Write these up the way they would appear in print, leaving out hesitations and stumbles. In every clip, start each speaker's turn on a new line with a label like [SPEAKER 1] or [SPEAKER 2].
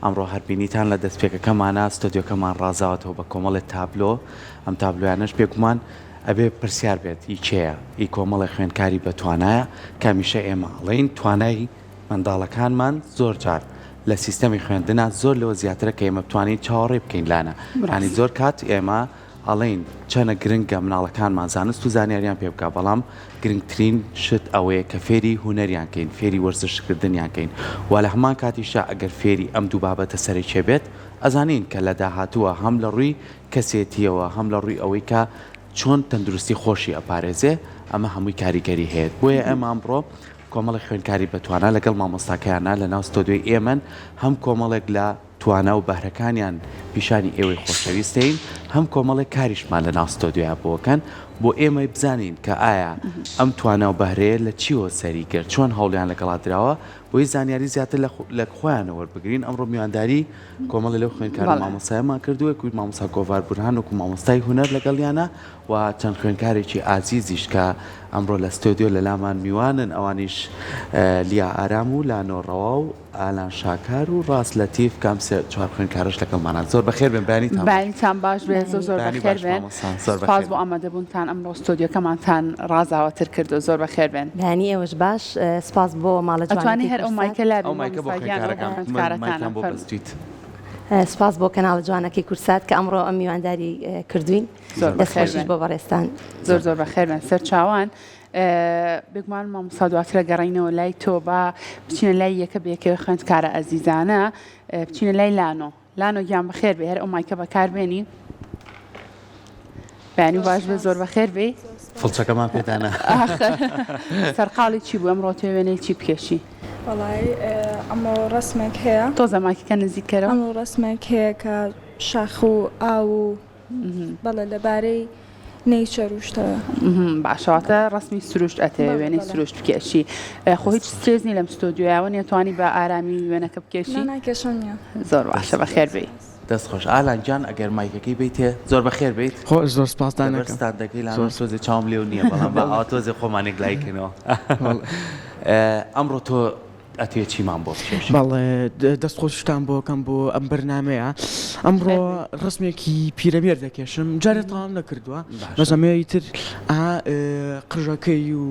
[SPEAKER 1] ئەمڕۆ هەربینیتان لە دەستپێکەکەمانە ستۆدیۆکەمان ڕازاوەتەوە بە کۆمەڵێک تابلۆ ئەم تابلۆیانەش بێگومان ئەبێ پرسیار بێت ئی کێیە ئی کۆمەڵی خوێندکاری بەتوانایە کامیشە ئێمە ئەڵێین توانای منداڵەکانمان زۆر جار لە سیستەمی خوێندنە زۆر لەوە زیاترە کە ئێمە بتوانین چاوەڕێ بکەین لانە ینی زۆر کات ئێمە ئەڵێن چەنە گرنگە مناڵەکانمان زانست و زانیاریان پێ بکە بەڵام گرنگترین شت ئەوەیە کە فێری هوەریان کەین فێری وەرزشکردنیان کەین وا لە هەمان کاتیشە ئەگەر فێری ئەم دوو بابەتە سەرێکێ بێت ئەزانین کە لە داهاتووە هەم لە ڕووی کەسێتیەوە هەم لە ڕووی ئەوەی کە چۆن تەندروستی خۆشی ئەپارێزێ ئەمە هەمووی کاریگەری هەیە بۆیە ئەمە ئەمڕۆ کۆمەڵی خوێندکاری بەتوانە لەگەڵ مامۆستاکەیانە لە ناو ستۆدیۆی ئێمن هەم کۆمەڵێک لە توانە و بەهرەکانیان پیشانی ئێوەی خۆشەویستین هەم کۆمەڵێک کاریشمان لە ناو ستۆدیۆیا بۆکەن بۆ ئێمەی بزانین کە ئایا ئەم توانە و بەهرەیە لە چیوە سەری کرد چۆن هەوڵیان لەگەڵا درراوە بۆی زانیاری زیاتر لە خۆیانەوە وەربگرین ئەمڕۆ میوانداری کۆمەڵی لەو خوێندکار مامۆستایەمان کردووە کوی مامۆستا گۆڤار بورهان وەکو مامۆستای هونەر لەگەڵیانە و چەند خوێندکارێکی ئازیزیش کە ئەمڕۆ لە ستۆدیۆ لە لامان میوانن ئەوانیش لیا ئارام و لانۆڕەوا و ئالان شاکار و ڕاست لەتیف کام چوار خوێندکارش لەگەڵمانە زۆر بەخێر بن
[SPEAKER 2] بەیانیتان باش بێت زۆر بەخێر بێن سپاس بۆ ئامادەبوونتان ئەمڕۆ ستۆدیۆکەمانتان ڕازاوەتر کردو زۆر بەخێر بێن
[SPEAKER 3] بەیانی ئێوەش باش سپاس بۆ ماڵە
[SPEAKER 2] جوانی هەر ئەو مایکە لا
[SPEAKER 3] سپاس بۆ کەناڵە جوانەکەی کورسات کە ئەمڕۆ ئەم میوانداری کردوین دەستخۆشیش بۆ بەڕێستان
[SPEAKER 2] زۆر زۆر بەخێر بێن سەر چاوان بگومان مامۆستا دواترە گەڕینەوە لای تۆ بە بچینە لای یەکە بەیەکەوە خوێندکارە ئەزیزانە بچینە لای لانۆ گیان بەخێر بێ هەر ئەو مایکە بەکاربێنی بەیانی باش بێ زۆر بەخێر بێ
[SPEAKER 1] فڵچەکەمان پێدانە
[SPEAKER 2] سەرقاڵی چی بوو ئەمڕۆ تۆ وێنەی چی بکێشی
[SPEAKER 4] وڵای ئەمە ڕسمێک هەیە
[SPEAKER 2] تۆ زەماکەکە نزیکەرەوە
[SPEAKER 4] ئەمە ڕسمێک هەیە کە شاخ و ئاو و بەڵێ لەبارەی نەیچەر وشتەوە
[SPEAKER 2] باشەواتە ڕسمی سروشت ئەتەوێ وێنەی سروشت بکێشی خۆ هیچ سترێزنی لەم ستۆدیۆیاوە نێتوانی بە ئارامی وێنەکە بکێشی
[SPEAKER 4] ناکێشانە
[SPEAKER 2] زۆر باشە بەخێر بێ
[SPEAKER 1] دەستخۆش ئالان گیان ئەگەر مایکەکەی بیتێ زۆر بەخێر بیت
[SPEAKER 5] خۆ زۆر سپاسدانەکەم
[SPEAKER 1] دەکەی لا تۆزی چاوم لێو نییە بەڵام بە ئاتۆزی خۆمانێک لایکەوە ئەمڕۆ تۆ ئەتێ چیمان بۆ بکێش
[SPEAKER 5] بەڵێ دەستخۆشتان بۆکەم بۆ ئەم بەرنامەیە ئەمڕۆ ڕسمێکی پیرەمێر دەکێشم جارێ تاوام نەکردووە بەزەمەیە تر قژەکەی و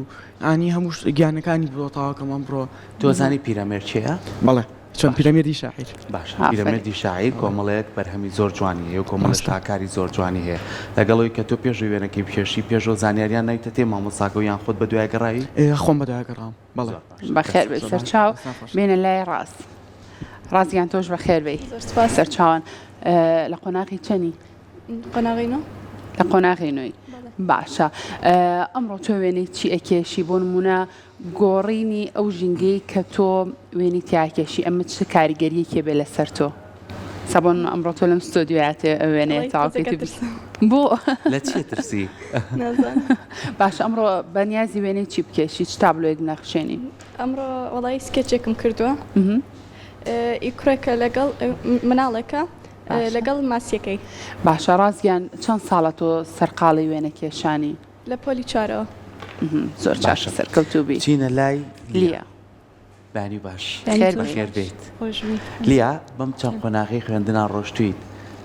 [SPEAKER 5] ئانی هەموو گیانەکانی بۆ تاواکەم ئەمڕۆ
[SPEAKER 1] تۆزانی پیرەمێر چیە؟
[SPEAKER 5] بەڵێ چۆن پیرەمێردی شاعیر
[SPEAKER 1] باشە پیرەمێردی شاعیر کۆمەڵەیەک بەرهەمی زۆر جوانی هەیە و کۆمەڵە شتاکاری زۆر جوانی هەیە لەگەڵەوەی کە تۆ پێش وێنەکەی بکێشی پێشەوە زانیاریان نایتە تێ مامۆستاکە و یان خۆت بە دوای گەڕایی
[SPEAKER 5] خۆم بە دوای گەڕام بەڵێ
[SPEAKER 2] بەخێر بێ سەر چاو بێنە لای ڕاست ڕازیان تۆش بەخێر بێ سەر چاوان لە قۆناغی چەنی
[SPEAKER 4] قۆناغینەوە
[SPEAKER 2] لە قۆناغی نوێی باشە ئەمڕۆ تۆ وێنەی چی ئەکێشی بۆ نمونە گۆڕینی ئەو ژینگەی کە تۆ وێنی تیاکێشی ئەمە چ کاریگەریەکێ بێ لەسەر تۆ سەبۆن ئەمڕۆ تۆ لەم ستۆدیۆیاتێ وێنەیە تاواکەیت بۆ
[SPEAKER 1] لە چی ترسی
[SPEAKER 2] باش ئەمڕۆ بەنیازی وێنەی چی بکێشی چ تابلۆیەک نەخشێنی
[SPEAKER 4] ئەمڕۆ وەڵی سکێچێکم کردووە ئیکورێکە لەگەڵ مناڵێکە لەگەڵ ماسیەکەی
[SPEAKER 2] باشە ڕازیان چەند ساڵە تۆ سەرقاڵی وێنە کێشانی
[SPEAKER 4] لە پۆلی چارەوە
[SPEAKER 2] زۆر چاشە سەرکەوتوبی
[SPEAKER 1] چینە لای
[SPEAKER 2] لیا
[SPEAKER 1] بانی باش
[SPEAKER 2] خێر
[SPEAKER 1] بێت لیا بەم چەند قۆناغی خوێندنان ڕۆشتویت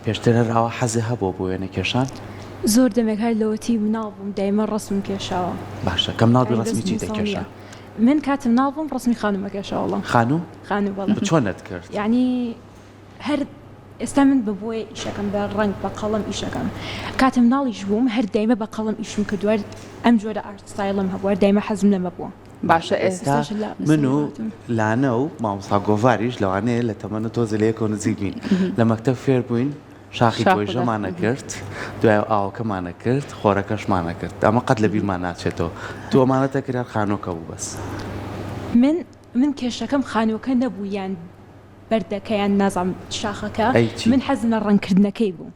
[SPEAKER 1] پێشتر هەراوە حەزی هەبوو بۆ وێنە کێشان
[SPEAKER 6] زۆر دەمێک هەر لەوەتی مناڵ بووم دایمە ڕسم کێشاوە
[SPEAKER 1] باشە کەم ناڵبی ڕسمی چی دەکێشە
[SPEAKER 6] من کاتم ناڵ بووم ڕسمی خانومەکێشاوەڵە
[SPEAKER 1] خانوم
[SPEAKER 6] بەڵێ
[SPEAKER 1] چۆنت کرد
[SPEAKER 6] یعنی هەر ئێستا من بەبووی ئیشەکەم بە ڕنگ بە قەڵم ئیشەکەم کاتم ناڵیش بووم هەر دایمە بە قەڵم ئیشم کردووە ئەم جۆرە ئارتستایلم هەبووە دایمە حەزم لەمە بووە
[SPEAKER 2] باشە
[SPEAKER 1] ئێستا من و لانە و مامۆستا گۆڤاریش لەوانەیە لە تەمەنە تۆزە لەیەکەوە نزیک بین لە مەکتەب فێر بووین شاخی گۆیژەمانە کرد دوای ئاوەکەمانە کرد خۆرەکەشمانە کرد ئەمە قەت لە بیرمان ناچێتەوە تۆ ئەمانەتە کرار خانۆکە بوو بەس
[SPEAKER 6] من کێشەکەم خانووەکە نەبوو یان بەردەکەیان نازام شاخەکە من حەزم لە ڕەنگکردنەکەی بوو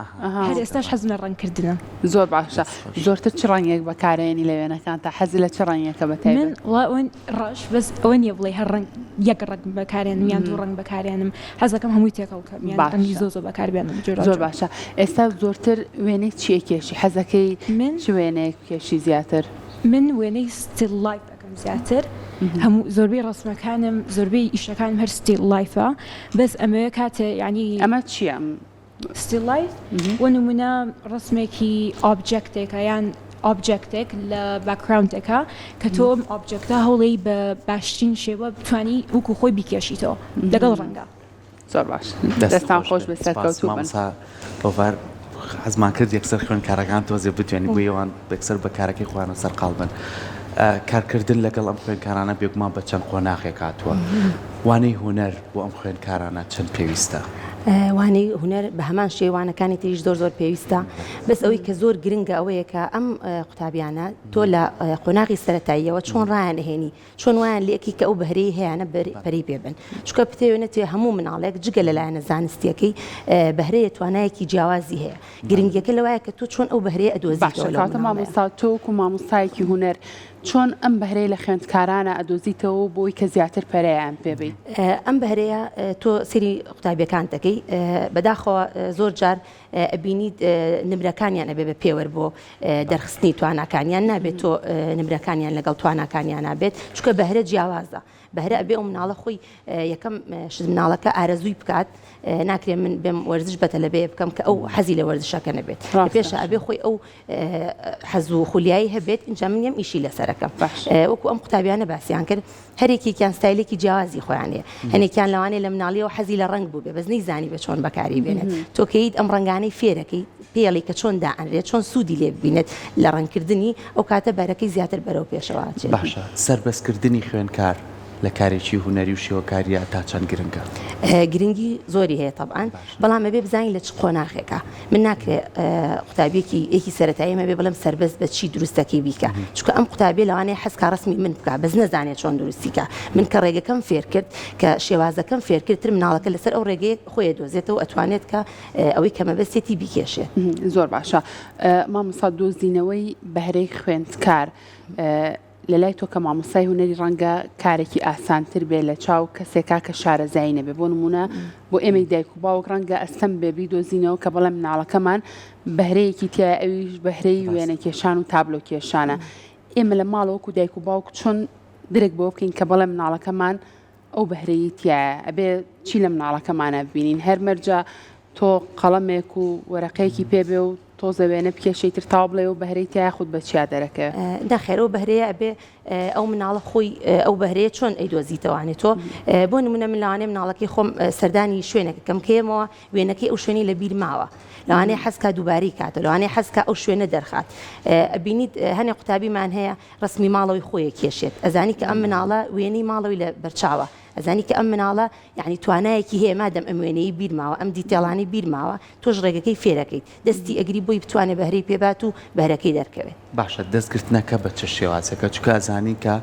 [SPEAKER 6] هەر ئێستاش حەزم لە ڕەنگکردنە
[SPEAKER 2] زۆر باشە زۆرتر چ ڕەنگێک بەکارێنی لە وێنەکان تا حەزی لە چ ڕەنگێکە بەتای
[SPEAKER 6] من وڵای ڕەش بەس ئەوە نییە بڵێ هەر ڕەنگ یەک ڕەنگ بەکارێنم یان دوو ڕەنگ بەکارێنم حەزەکەم هەمووی تێکەڵکەم یان ڕەنگی زۆر بەکاربێنم
[SPEAKER 2] زۆر باشە ئێستا زۆرتر وێنەی چیە کێشی حەزەکەی من چ وێنەیەک کێشی زیاتر
[SPEAKER 6] من وێنەی ستیل لایف دەکەم زیاتر هەموو زۆربەی ڕسمەکانم زۆربەی ئیشەکانم هەر ستیل لایفە بەس ئەمە کاتە ینی
[SPEAKER 2] ئەمە چییە؟
[SPEAKER 6] ستیل لایف وە نمونە ڕسمێکی ئۆبجەکتێکە یان ئۆبجەکتێک لە باکراونتێکە کە تۆ ئۆبجەکتە هەوڵی بە باشترین شێوە بتوانی وەکو خۆی بیکێشیتەوە لەگەڵ ڕەنگە.
[SPEAKER 2] زۆر باش دەستان خۆش بەسەر کەوتوبن.
[SPEAKER 1] بۆڤار حەزمان کرد یەکسەر خوێندکارەکان تۆزێ بتوێنی بۆ ئێوان بەکسەر بە کارەکەی خۆیانە سەرقاڵ بن. کارکردن لەگەڵ ئەم خوێندکارانە بێگومان بە چەند قۆناغێک هاتووە. وانەی هونەر بۆ ئەم خوێندکارانە چەند پێویستە؟
[SPEAKER 3] وانەی هونەر بە هەمان شێوانەکانی تریش زۆر پێویستە بەس ئەوەی کە زۆر گرنگە ئەوەیە کە ئەم قوتابیانە تۆ لە قۆناغی سەرەتاییەوە چۆن ڕایانهێنی چۆن وایان لێکی کە ئەو بەهرەی هەیەە پەری پێبن چکە پتێوێنێت هەموو مناڵێک جگە لەلایەنە زانستیەکەی بەهرەیە توانایەکی جیاوازی هەیە گرنگیەکە لەوایە کە تۆ چۆن ئەو بەهرەیە ئەدۆزیتەوە لە
[SPEAKER 2] کاتە مامۆستا تۆ و مامۆستایەکی هونەر چۆن ئەم بەهرەی لە خوێندکارانە ئەدۆزیتەوە بۆی کە زیاتر پەرەیان پێبی؟
[SPEAKER 3] ئەم بەهرەیە تۆ سری قوتابیەکان دەکەی بەداخەوە زۆر جار ئەبینیت نمرەکانیان ئەبێ بە پێوە بۆ دەرخستنی تواناکانیان نابێت تۆ نمرەکانیان لەگەڵ تواناکانیان نابێت چکە بەهرە جیاوازە بەهرە ئەبێ ئەو مناڵە خۆی یەکەم مناڵەکە ئارەزووی بکات ناکرێت من بێم وەرزش بەتە لەبێ بکەم کە ئەو حەزی لە وەرزشەکە نەبێت پێشە ئەبێ خۆی ئەو حەزوو خولیایی هەبێت اینجا من یم ئیشی لەسەرەکەم وەکو ئەم قوتابیانە باسییان کرد هەرێکیان ستایلێکی جیاوازی خۆیانەیە هەنێکیان لەوانەیە لە مناڵیەوە حەزی لە ڕنگ بوو بێ بەس نەیزانی بە چۆن بەکاری بێنێت تۆکەیت ئەم ڕنگانەی فێرەکەی پێڵی کە چۆن دائەنرێت چۆن سوودی لێ ببینێت لە ڕنگکردنی ئەو کاتە بەرەکەی زیاتر بەرەو پێشەوە چێت.
[SPEAKER 1] باشە سەربەسکردنی خوێندکار لە کارێکی هونەری و شێوەکاریە تا چەند گرنگە؟
[SPEAKER 3] گرنگی زۆری هەیە طبعاً بەڵام ئەبێ بزانین لە چ قۆناغێکە من ناکرێت قوتابیەکی ئێکی سەرەتایی مەبێ بڵێم سەربەست بە چی دروستەکەی بیکە چونکە ئەم قوتابیە لەوانەیە حەزکە ڕسمی من بکە بەس نەزانێت چۆن دروستیکە من کە ڕێگەکەم فێر کرد کە شێوازەکەم فێر کردتر مناڵەکە لەسەر ئەو ڕێگەیە خۆی دۆزێتەوە ئەتوانێت کە ئەوەی کەمەبەستێتی بیکێشێت.
[SPEAKER 2] زۆر باشە مامۆستا دۆزینەوەی بەهرەی خوێندکار لە لای تۆ کە مامۆستای هونەری ڕەنگە کارێکی ئاسانتر بێ لە چاو کەسێکا کە شارەزایی نەبێ بۆ نمونە بۆ ئێمەی دایک و باوک ڕەنگە ئەستەم بێبی دۆزینەوە کە بەڵێم مناڵەکەمان بەهرەیەکی تیا ئەویش بەهرەی وێنەکێشان و تابلۆکێشانە ئێمە لە ماڵەوەکو دایک و باوک چۆن درێک بۆ بکەین کە بەڵێم مناڵەکەمان ئەو بەهرەیە تایە ئەبێ چی لە مناڵەکەمانە ببینین هەر مەرجە تۆ قەڵەمێک و وەرەقەیەکی پێبێ و تۆزەوێنە بکێشەیتر تاو بڵێ و بەهرەی تیا خودت بە چیا دەرەکە
[SPEAKER 3] داخێرەوە بەهرەیە ئەبێ ئەو مناڵە خۆی ئەو بەهرەیە چۆن ئەیدۆزیتەوانێت تۆ بۆ نمونە من لەوانەیە مناڵەکەی خۆم سەردانی شوێنێکە کەم کێمەوە وێنەکەی ئەو شوێنی لە بیر ماوە لەوانەیە حەزکە دووباری کاتە لەوانەیە حەزکە ئەو شوێنە دەرخات ئەبینیت هەنێ قوتابیمان هەیە ڕسمی ماڵەوەی خۆیە کێشێت ئەزانی کە ئەم مناڵە وێنەی ماڵەوەی لە بەرچاوە ئەزانی کە ئەم مناڵە یعنی توانایەکی هەیە مادەم ئەم وێنەی بیرماوە ئەم دیتێڵانی بیرماوە تۆش ڕێگەکەی فێرەکەیت دەستی ئەگری بۆی بتوانێت بەهرەی پێبات و بەهرەکەی دەرکەوێت.
[SPEAKER 1] باشە دەستگرتنەکە بە چ شێوازەکە چکە ئەزانی کە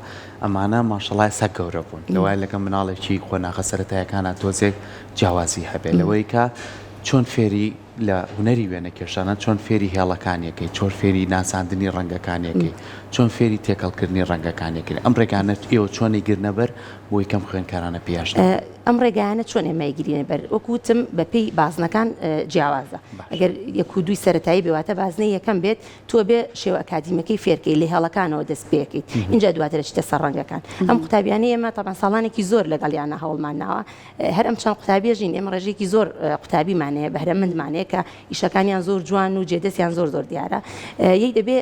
[SPEAKER 1] ئەمانە ماشەڵای سە گەورە بوون لەوای لەگەم مناڵێکی خۆناغە سەرەتایەکانە تۆزێک جیاوازی هەبێت لەوەی کە چۆن فێری لە هونەری وێنەکێشانە چۆن فێری هێڵەکانیەکەی چۆن فێری ناساندنی ڕەنگەکانیەکەی چۆن فێری تێکەڵکردنی ڕەنگەکانێکی ئەم ڕێگانە ئێوە چۆنی گرنەبەر بۆ یکەم خوێندکارانە پێش
[SPEAKER 3] ئەم ڕێگایانە چۆن ئێمەیگرینە بەر وەکوتم بەپێی بازنەکان جیاوازە ئەگەر یەک و دووی سەرەتایی بێواتە بازنەی یەکەم بێت تۆ بێ شێوە ئەکادیمەکەی فێرکەی لە هێڵەکانەوە دەست پێکەیت اینجا دواتر چتە سەر ڕەنگەکان ئەم قوتابیانە ئێمە تاپان ساڵانێکی زۆر لەگەڵیانە هەوڵمان ناوە هەر ئەم چەند قوتابیەژین ئێمە ڕێژێکی زۆر قوتابیمانەیە بەهرەمەندمانەیە کە ئیشەکانیان زۆر جوان و جێدەستیان زۆر دیارە یەک دەبێ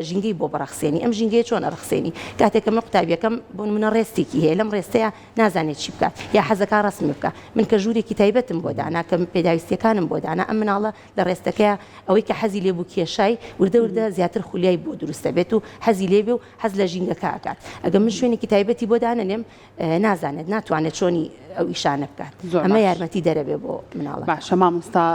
[SPEAKER 3] ژینگەی بۆ بەڕەخسێنی ئەم ژینگەی چۆن ئەڕخسێنی کاتێکە من قوتابیەکەم بۆ نمونە ڕێستێکی هەیە لەم ڕێستەیە نازانێت چی بکات یا حەزەکە ڕسمی بکە من کە ژوورێکی تایبەتم بۆ دانا کە پێداویستیەکانم بۆ دانا ئەم مناڵە لە ڕێستەکەیە ئەوەی کە حەزی لێ بوو کێشای وردە زیاتر خولیای بۆ دروستە بێت و حەزی لێ بێ و حەز لە ژینگەکە ئەکات ئەگەر من شوێنێکی تایبەتی بۆ دانەنێم نازانێت ناتوانێت چۆنی ئەو ئیشانە بکات ئەمە یارمەتی دەرەبێ بۆ مناڵە.
[SPEAKER 2] باشە مامۆستا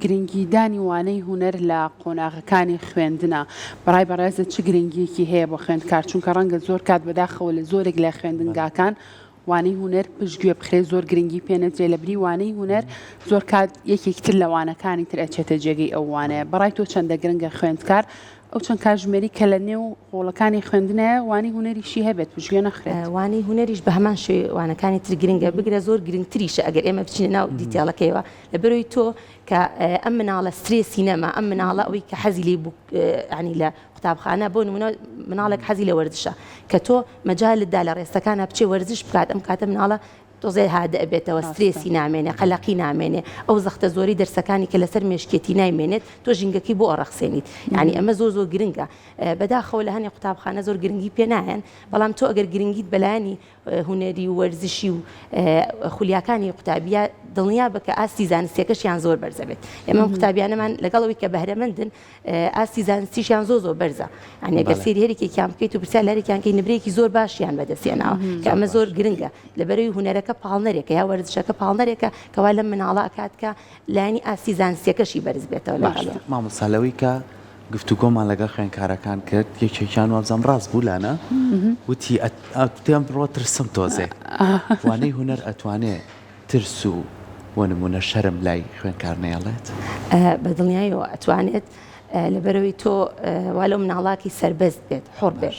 [SPEAKER 2] گرنگیدانی وانەی هونەر لە قۆناغەکانی خوێندنە بەڕای بەڕێزە چ گرنگیەکی هەیە بۆ خوێندکار چونکە ڕەنگە زۆر کات بەداخەوە لە زۆرێک لە خوێندنگاکان وانەی هونەر پشتگوێ بخرێ زۆر گرنگی پێنەدرێ لە بری وانەی هونەر زۆر کات یەکێکتر لە وانەکانی تر ئەچێتە جێگەی ئەو وانەیە بەڕای تۆ چەندە گرنگە خوێندکار ئەو چەند کاتژمێری کە لە نێو قۆڵەکانی خوێندنە وانی هوەریشی هەبێت بژێ نەخرێت
[SPEAKER 3] وانی هوەریش بە هەمان شێوانەکانی تر گرنگە بگرە زۆر گرنگتریشە ئەگەر ئێمە بچینە ناو دیتیالەکەیەوە لەبەرەوەی تۆ کە ئەم مناڵە سترێسی نەما ئەم مناڵە ئەوەی کە حەزی لێ ینی لە قوتابخانە بۆ نمونە مناڵێک حەزی لە وەرزشە کە تۆ مەجالتدا لە ڕێستەکانە بچێ وەرزش بکات ئەم کاتە مناڵە تۆزێ هادە ئەبێتەوە سترێسی نامێنێ قەلەقی نامێنێ ئەو زەختە زۆری دەرسەکانی کە لەسەر مێشکێتی نایمێنێت تۆ ژینگەکەی بۆ ئەڕەخسێنیت یعنی ئەمە زۆر زۆر گرنگە بەداخەوە لە هەنێ قوتابخانە زۆر گرنگی پێ نایەن بەڵام تۆ ئەگەر گرنگیت بەلایانی هوەری و وەرزشی و خولیاکانی قوتابیە دڵنیا بکە ئاستی زانستیەکەشیان زۆر بەرزە بێت ئێمە قوتابیانەمان لەگەڵەوەی کە بەهرەمەندن ئاستی زانستیشیان زۆر بەرزە یعنی ئەگەر سێری هەرێکێکیان بکەیت و پرسیار لە هەرێکیان نبرەیەکی زۆر باشیان بەدەستێناوە کە ئەمە زۆر گرنگە لەبەرەوەی هوەرەکە پاڵنەرێکە یا وەرزشەکە پاڵنەرێکە کەوا لەم مناڵە ئەکات کە لایانی ئاستی زانستیەکەشی بەرز بێتەوە لەگەڵ
[SPEAKER 1] مامۆستالەوەی کە گفتوگۆمان لەگەڵ خوێندکارەکان کرد یەکێکیان وابزانم ڕاست بوو لانە وتی ئەم بڕۆ ترسم تۆزێ وانەی هوەر ئەتوانێت ترس و بۆ نمونە شەرم لای خوێندکار نێڵێت
[SPEAKER 3] بە دڵنیایەوە ئەتوانێت لەبەرەوەی تۆ وا لەو مناڵاکی سربەست بێت حۆڕ بێت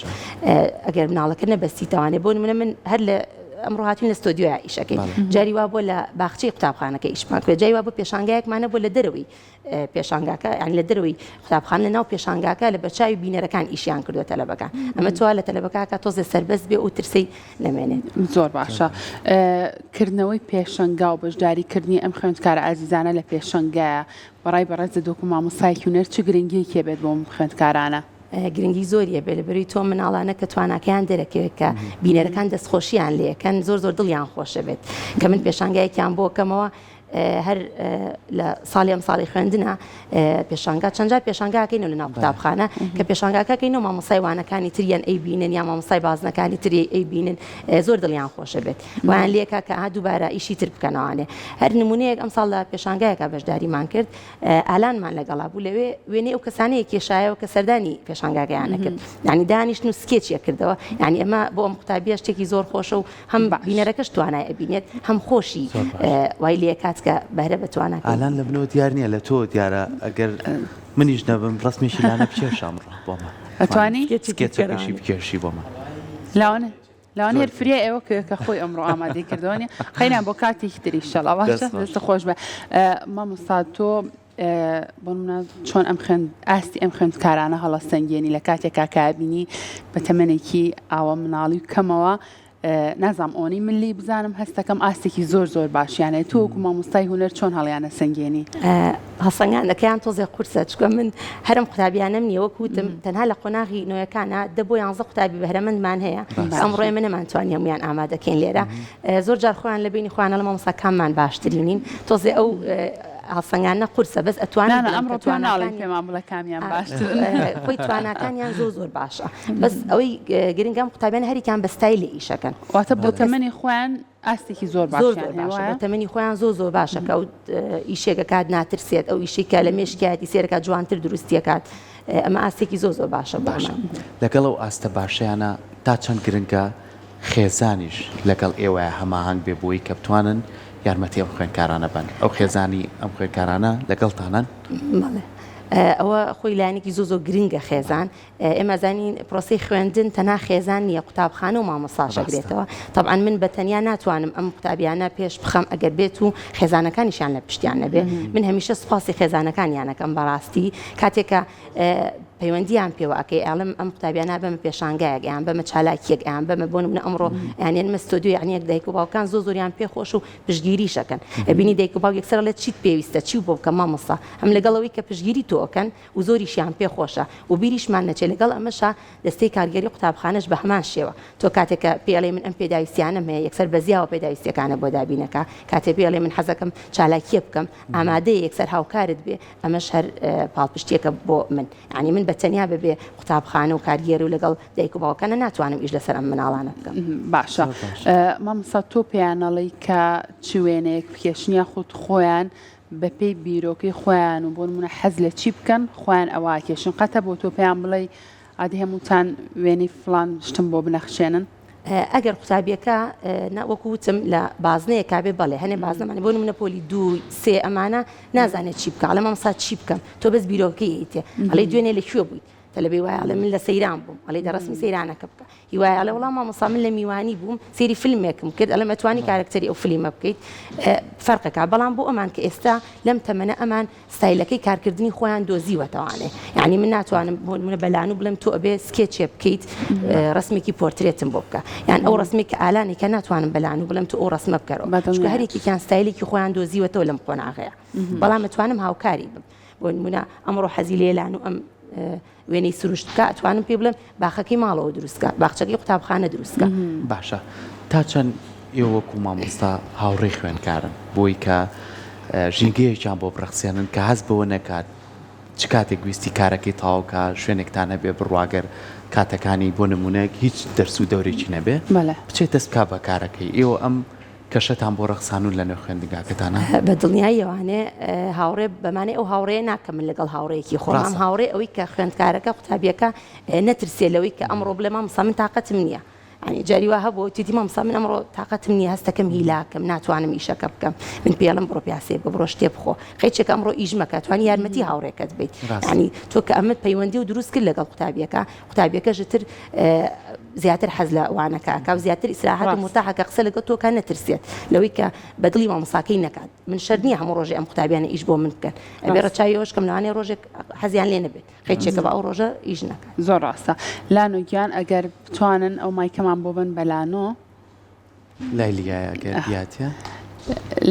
[SPEAKER 3] ئەگەر مناڵەکە نەبەستیتەوانێت بۆ نمونە من هەر لە ئەمڕۆ هاتوین لە ستۆدیۆ ئیشەکەی جاری وا بۆ لە باخچەی قوتابخانەکە ئیشمان کرد جاری وا بۆ پێشانگایەکمانە بۆ لە دەرەوەی پێشانگاکە یان لە دەرەوەی قوتابخانە لە ناو پێشانگاکە لە بەرچاوی بینەرەکان ئیشیان کردووە تەلەبەکان ئەمە تۆ لە تەلەبەکە تۆزێ سربەست بێ و ترسی نەمێنێت
[SPEAKER 2] زۆر باشە کردنەوەی پێشەنگا و بەشداریکردنی ئەم خوێندکارە ئازیزانە لە پێشەنگایە بەڕای بەڕێز دۆکو مامۆستای هونەر چ گرنگیەکی بێت بۆ خوێندکارانە
[SPEAKER 3] گرنگی زۆریە بێ لەبەری تۆ مناڵانە کە تواناکەیان دەرەکەوێت کە بینەرەکان دەستخۆشییان لێەکەن زۆر زۆر دڵیان خۆشە بێت کە من پێشانگایەکیان بۆ کەمەوە هەر لە ساڵی ئەم ساڵی خوێندنە پێشانگا چەندجار پێشانگاکەین لە ناو قوتابخانە کە پێشانگاکەکەین و مامۆستای وانەکانی تریان ئەی بینن یا مامۆستای بازنەکانی تری ئەی بینن زۆر دڵیان خۆشە بێت ویان لێکە کە دووبارە ئیشی تر بکەنەوانێ هەر نمونەیەک ئەم ساڵ لە پێشانگایەکە بەشداریمان کرد ئالانمان لەگەڵا بوو لەوێ وێنەی ئەو کەسانەیە کێشایەوە کە سەردانی پێشانگاکەیان نەکرد ینی دانیشتن و سکێچیە کردەوە ینی ئەمە بۆ ئەم قوتابیە شتێکی زۆر خۆشە و هەم بینەرەکەش توانای ئەبینێت هەم خۆشی وای لێ کات کە بەهرە بتوانە
[SPEAKER 1] ئالان لە بنەوە دیار نییە لە تۆ دیارە ئەگەر منیش نەبم ڕستمیشی لانە بکێش ئەمڕۆ بۆمە
[SPEAKER 2] ئەتوانی
[SPEAKER 1] سکێچەکەشی بکێشی بۆمە
[SPEAKER 2] لاوانە لاوان هێر فرێ ئێوە کە خۆی ئەمڕۆ ئامادەی کردوانە خەینان بۆ کاتێکی تری شەڵا باشە دەستە خۆش بە مامۆستا تۆ بۆ چۆن ئاستی ئەم خوێندکارانە هەڵەستەنگێنی لە کاتێکا کابینی بە تەمەنێکی ئاوە مناڵی و کەمەوە نازام ئۆنی ملی بزانم هەستەکەم ئاستێکی زۆر زۆر باشیانێت تۆ وەکو مامۆستای هونەر چۆن هەڵیانە سەنگێنی
[SPEAKER 3] هەسەنگانەکەیان تۆزێ قورسە چکە من هەرم قوتابیانم نییە وەکوتم تەنها لە قۆناغی نوێیەکانە دە بۆ 11 قوتابی بەهرەمەندمان هەیە ئەمڕۆی من نەمانتوانی هەمویان ئامادەکەین لێرە زۆر جار خۆیان لە بینی خۆیانە لە مامۆستاکانمان باشترینین تۆزێ ئەو هەڵسەنگانە قورسە بەس ئەتوانن
[SPEAKER 2] ئەمڕۆ تواناڵی پێمان بڵە کامیان باشتر
[SPEAKER 3] خۆی تواناکانیان زۆر زۆر باشە بەس ئەوەی گرنگام قوتابیان هەریکیان بەستای لە ئیشەکەن
[SPEAKER 2] واتە بۆ تەمەنی خۆیان ئاستێکی زۆر
[SPEAKER 3] باشە تەمەنی خۆیان زۆر زۆر باشە کە ئەو ئیشێکە کات ناترسێت ئەو ئیشێکە لە مێشکاتی سێرەکە جوانتر دروستیەکات ئەمە ئاستێکی زۆر زۆر باشە باشە
[SPEAKER 1] لەگەڵ ئەو ئاستە باشیانە تا چەند گرنگە خێزانیش لەگەڵ ئێوە هەماهنگ بێ بۆی کە بتوانن یارمەتی ئەم خوێندکارانە بن ئەو خێزانی ئەم خوێندکارانە لەگەڵتانن
[SPEAKER 3] ئەوە خۆی لایەنێکی زۆ زۆر گرنگە خێزان ئێمە زانین پرۆسی خوێندن تەنها خێزان نییە قوتابخانە و مامۆستاشەگرێتەوە طبعا من بەتەنیا ناتوانم ئەم قوتابیانە پێش بخەم ئەگەر بێت و خێزانەکانیشان لە پشتیان نەبێ من هەمیشە سوپاسی خێزانەکانیانەکەم بەڕاستی کاتێکە پەیوەندیان پێوە ئەکەی ئەڵم ئەم قوتابیانە بەمە پێشانگایەک یان بەمە چالاکیەک یان بەمە بۆ نمونە ئەمڕۆ یانێن مەستۆدیۆ یعنیەک دایک و باوکان زۆر زۆریان پێخۆش و پشتگیریشەکەن ئەبینی دایک و باوک یەکسەر لێت چیت پێویستە چی بۆ بکە مامۆستا هەم لەگەڵەوەی کە پشتگیری تۆکەن و زۆریشیان پێخۆشە و بیریشمان نەچێت لەگەڵ ئەمەشە دەستەی کارگەری قوتابخانەش بە هەمان شێوە تۆ کاتێکە پێڵێ من ئەم پێداویستیانە هەیە یەکسەر بەزیاوە پێداویستەکانە بۆ دابینەکە کاتێ پێڵێ من حەزەکەم چالاکیە بکەم ئامادەیە یەکسەر هاوکارت بێ ئەمەش هەر پاڵپشتێکە بۆ من ینی من بەتەنیا ببێ قوتابخانە و کارگێر و لەگەڵ دایک و باوکانە ناتوانم ئیش لەسەر ئەم مناڵانە بکەم
[SPEAKER 2] باشە مامۆستا تۆ پێیانەڵی کە چ وێنەیەک پێشنیە خودت خۆیان بە پێی بیرۆکەی خۆیان و بۆ نمونە حەز لە چی بکەن خۆیان ئەوە کێشن قەتە بۆ تۆ پێیان بڵێ ئادی هەمووتان وێنەی فڵان شتم بۆ بنەخشێنن
[SPEAKER 3] ئەگەر قوتابیەکە وەکوتم لە بازنەیە کابێ بەڵێ هەنێ بازنەمانە بۆ نمونە پۆلی 2-3 ئەمانە نازانێت چی بکە لە مامۆستا چی بکەم تۆ بەس بیرۆکەی هیتێ ئەڵێ دوێنێ لەکوێ بوویت تەلەبێ وایە من لە سەیران بووم ئەڵێ دە ڕسمی سەیرانەکە بکە هیوایە ئەڵێ وەڵام مامۆستا من لە میوانی بووم سێری فیلمێکم کرد ئەلە مەتوانی کارکتەری ئەو فیلمە بکەیت فەرقەکە بەڵام بۆ ئەمان کە ئێستا لەم تەمەنە ئەمان ستایلەکەی کارکردنی خۆیان دۆزیوەتەوانێ یعنی من ناتوانم منە بەلان و بڵێم تۆ ئەبێ سکێچێ بکەیت ڕسمێکی پۆرترێتم بۆ بکە یان ئەو ڕسمی کە ئالانی کە ناتوانم بەلان و بڵێم تو ئەو ڕسمە بکەرەوە چونکە هەرێکیان ستایلێکی خۆیان دۆزیوەتەوە لەم قۆناغەیە بەڵام متوانم هاوکاری بم بۆ نمونە ئەمڕۆ حەزی لێلان و ئەم وێنەی سروشت بکە ئەتوانم پێ بڵێم باخەکەی ماڵەوە دروستکە باخچەکەی قوتابخانە دروستکە
[SPEAKER 1] باشە تا چەند ئێوە وەکو مامۆستا هاوڕێی خوێندکارن بۆی کە ژینگەیەکیان بۆ بڕەخسێنن کە هەست بەوە نەکات چ کاتێک ویستی کارەکەی تاوکە شوێنێکتانە بێ بڕواگەر کاتەکانی بۆ نمونەیەک هیچ دەرس و دەورێکی نەبێ بچێت دەست بکە بە کارەکەی ئێوە ئەم کەشەتان بۆ ڕەخسانون لە نێو خوێندنگاکەتانە
[SPEAKER 3] بە دڵنیایەوانێ هاوڕێ بەمانێ ئەو هاوڕێ ناکەم من لەگەڵ هاوڕەیەکی خۆڵام هاوڕێ ئەوەی کە خوێندکارەکە قوتابیەکە نەترسێ لەوەی کە ئەمڕۆ بڵێ مامۆستا من تااقەتم نییە ینی جاری وا هەبوو تویتی مامۆستا من ئەمڕۆ تااقەتم نییە هەستەکەم هیلاکەم ناتوانم ئیشەکە بکەم من پێڵم بڕۆ پیاسێ بڕۆ شتێ بخۆ خەیچێکە ئەمڕۆ ئیش مەکە توانی یارمەتی هاوڕێکەت بێت ینی تۆ کە ئەمت پەیوەندی و دروست کرد لەگەڵ قوتابیەکەژتر زیاتر حەز لە وانەکە کاو زیاتر ئیسراحەت و مرتاحەکە قسە لەگەڵ تۆ کە نەترسێت لەوەی کە بەدڵی مامۆستاکەی نەکات من شەر نییە هەموو ڕۆژێ ئەم قوتابیانە ئیش بۆ من بکەن ئەبێ ڕەچاویەوەش کەم لەوانەیە ڕۆژێک حەزیان لێ نەبێت خەیچێکە بە ئەو ڕۆژە ئیش نەکات
[SPEAKER 2] زۆر ڕاستە لانۆگیان ئەگەر بتوانن ئەو مایکەمان بۆ بن بەلانۆ
[SPEAKER 1] لایلیایە ئەگەر دیاتە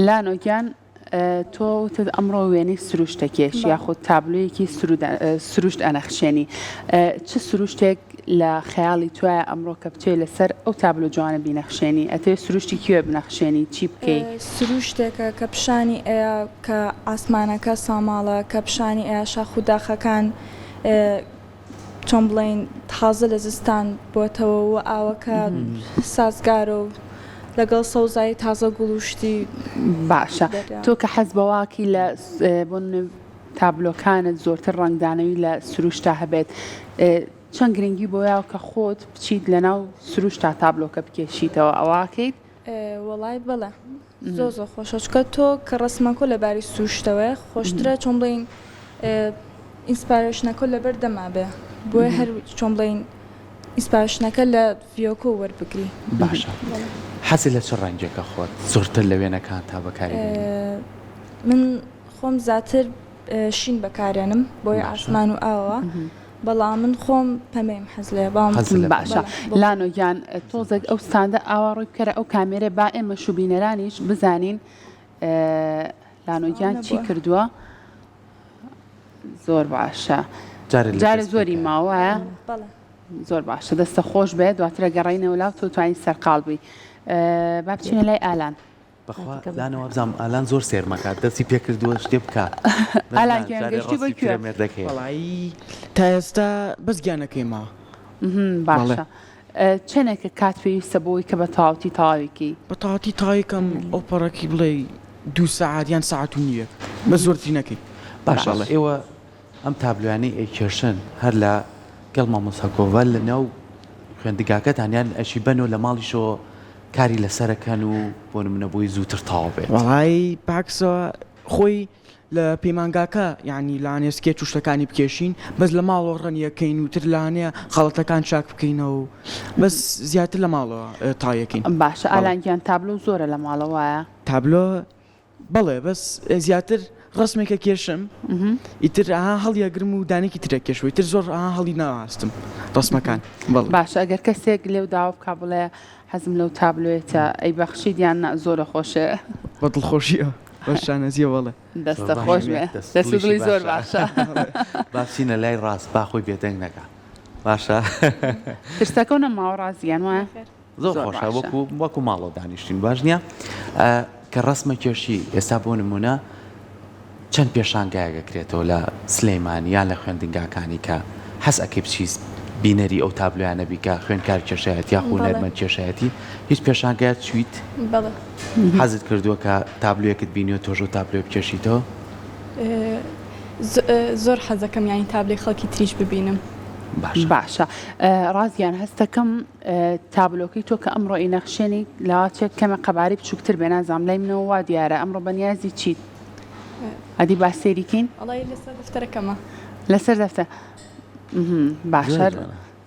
[SPEAKER 2] لانۆگیان تۆ ئەمڕۆ وێنەی سروشتەکێش یاخود تابلوویەکی سروشت ئەنەخشێنی چ سروشتێک لە خەیاڵی توایە ئەمڕۆ کە بچێ لەسەر ئەو تابلو جوانە بینەخشێنی ئەتێ سروشتی کوێ بنەخشێنی چی بکەیت
[SPEAKER 4] سروشتێکە کە پیشانی ئەیە کە ئاسمانەکە ساماڵە کە پیشانی ئەیە شاخ و داخەکان چۆن بڵێن تازە لە زستان بۆتەوە و ئاوەکە سازگارە و لەگەڵ سەوزایی تازە گوڵوشتی
[SPEAKER 2] باشە تۆ کە حەز بەواکی لە بۆ تابلۆکانت زۆرتر ڕنگدانەوی لە سروشتا هەبێت چەند گرنگی بۆیە کە خۆت بچیت لەناو سروشتا تابلۆکە بکێشیتەوە ئەواکەیت
[SPEAKER 4] وەڵای بڵێ زۆر زۆر خۆشە چکە تۆ کە ڕسمەکۆ لەباری سروشتەوەی خۆشترە چۆن بڵین ئینسپایرێشنەکە لەبەر دەما بێ بۆیە هەر چۆن بڵین ئینسپایرێشنەکە لە ڤیۆکۆ وەربگری
[SPEAKER 1] باشە حەزی لە چ ڕەنگێکە خۆت زۆرتر لە وێنەکان تا بەکاری
[SPEAKER 4] من خۆم زیاتر شین بەکارێنم بۆی ئاسمان و ئاوە بەڵام من خۆم پەمەیم حەز لێ
[SPEAKER 2] باشە لانۆگیان تۆزێک ئەو ستاندە ئاوا ڕووی بکەرە ئەو کامێرە با ئێمە شوبینەرانیش بزانین لانۆگیان چی کردووە زۆر باشە جارە زۆری ماوەیە زۆر باشە دەستە خۆش بێت دواترە گەڕینەوە لاو تۆ توانین سەرقاڵ بووی با بچینە لای ئالان
[SPEAKER 1] بەخوا لانەوە بزانم ئالان زۆر سێرمەکات دەستی پێکردووە شتێ بکە
[SPEAKER 2] ئالان گەشتی بۆ کوێ
[SPEAKER 5] وەڵایی تا ئێستا بەس گیانەکەی ما
[SPEAKER 2] باشە چەنێکە کات پێویستە بۆی کە بە تاوتی تاوێکی
[SPEAKER 5] بە تاوتی تاویکەم ئەو پەڕێکی بڵێ 2 ساعات یان ساعت و نییە بە زۆرتی نەکەی
[SPEAKER 1] باشڵە ئێوە ئەم تابلوانەی ئەیکێشن هەر لە گەڵ مامۆساکۆڤە لە ناو خوێندگاکەتانیان ئەشی بەن و لە ماڵیشەوە کاری لەسەرەکەن و بۆ نمونە بۆی زووتر تاو بێت
[SPEAKER 5] وەڵایی پاکسەوە خۆی لە پەیمانگاکە یعنی لاانێ سکێچ و شتەکانی بکێشین بەس لە ماڵەوە ڕەنیەکەین وتر لانەیە خەڵەتەکان چاک بکەینەوە بەس زیاتر لە ماڵەوە تایەکەین
[SPEAKER 2] باشە ئالانگیان تابلۆ زۆرە لە ماڵەوەیە
[SPEAKER 5] تابلۆ بەڵێ بەس زیاتر ڕسمێکە کێشم ئیتر ئاها هەڵیەگرم و دانێکی ترە کێشوە ئیتر زۆر ئاها هەڵی ناواستم ڕسمەکان
[SPEAKER 2] باشە ئەگەر کەسێک لێو داوا بکە بڵێ حەزم لەو تابلوێتە ئەی بەخشی دیان زۆرە خۆشە
[SPEAKER 5] بە دڵخۆشیە بەشانەزیە وەڵێ
[SPEAKER 2] دەستە خۆش بێ دەستی زۆر باشە
[SPEAKER 1] باسیینە لای ڕاست باخۆی بێدەنگ نەکە باشە
[SPEAKER 2] ترسەکە و نەماوە ڕازیان وایە
[SPEAKER 1] زۆر خۆشە وەکو ماڵەوە دانیشتین باش نییە کە ڕسمە کێشی ئێستا بۆ نمونە چەند پێشانگایەکەکرێتەوە لە سلەیمانی یان لە خوێندنگاکانی کە حەز ئەکەی بچیت بینەری ئەو تابلویانە بیکە خوێندکار کێشایەتی یا هونەرمەند کێشایەتی هیچ پێشانگایت چویت حەزت کردووە کە تابلویەکت بینیوە تۆژۆ تابلوێ بکێشیتەوە
[SPEAKER 7] زۆر حەزەکەم یانی تابلێ خەڵکی تریش ببینم
[SPEAKER 2] باشە ڕازیان هەستەکەم تابلۆکەی تۆ کە ئەمڕۆ ئینەخشێنی لاواتێت کەمە قەباری بچووکتر بێ نازام لای منەوە وا دیارە ئەمڕۆ بەنیازی چیت ئەدی باسێریکین
[SPEAKER 7] ئەڵی لەسەر دەفتەرەکەمە
[SPEAKER 2] لەسەر دەفتە باشە